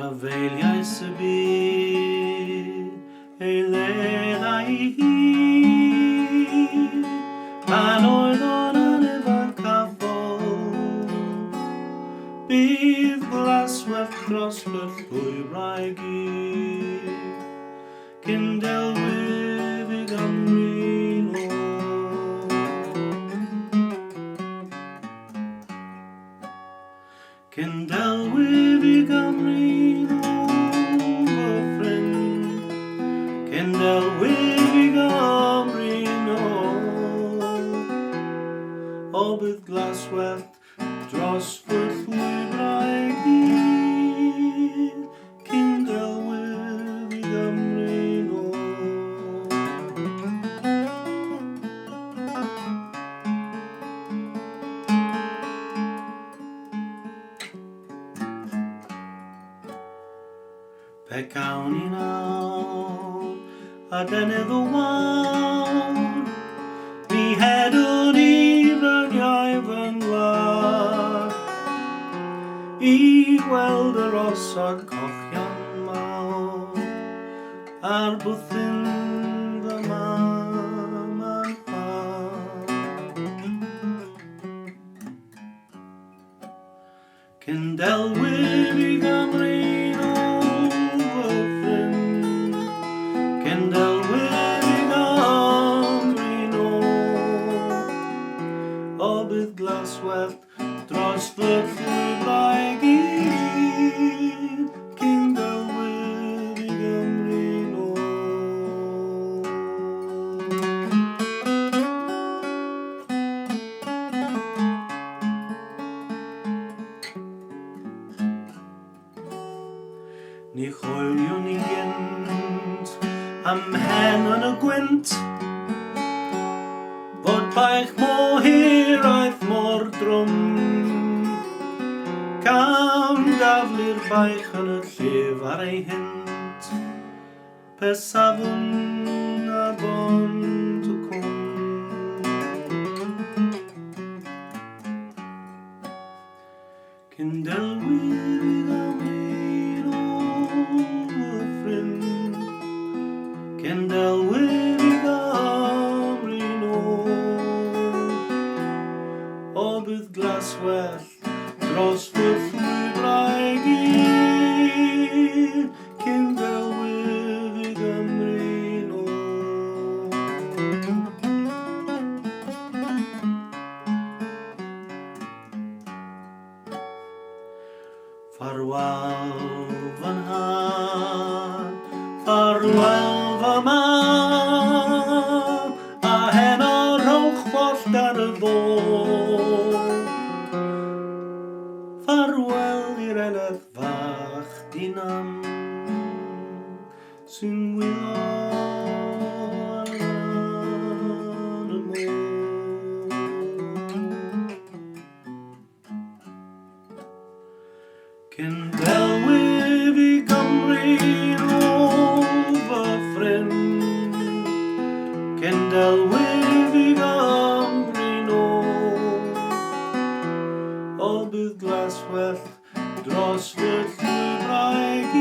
Trafaeliais y Byd, ei leddau hyd, pan oedd o'n anifan cafol. Bydd glaswerth dros fy llwybrau gyd, cyn Delwyf i Gymru'n ôl. Cyn Delwyf i Gymru'n ôl, fy ffrind, cyn Delwyf i Gymru'n ôl. O bydd glaswerth dros fy llwybrau gyd, cyn Delwyf i Gymru'n ôl. Pe cawn i nawr, a denydd o wawr, mi hedwn i rhaniau fy ngwlad, i weld yr osod cochion mawr, a'r bwthyn fy mam a'n pab. Cyn Delwyf i Gymru'n ôl, fy ffrind, cyn Delwyf i Gymru'n ôl. O bydd glaswerth dros fy llwybrau gyd, cyn Delwyf i Gymru'n ôl. Ni chwyliwn ni gynt am hen yn y gwynt, fod baich mo Hiraeth mor drwm, cam daflu'r baich yn y llef ar ei hynt, pe safon a bont o cwm. Cyn Delwyf i Gymru'n ôl, fy ffrind, cyn Delwyf i Gymru'n ôl. O bydd glaswerth dros fy llwybrau gyd, cyn Delwyf i Gymru'n ôl. Ffarwel fy nhad, ffarwel fy mam, a heno rhowch bost ar y bôl. Ffarwel i'r eleth fach dinam, sy'n wylo ar lan y môr. Cyn Delwyf i Gymru'n ôl, fy ffrind, cyn Delwyf i Gymru'n ôl. O bydd glaswerth dros fy llwybrau gyd.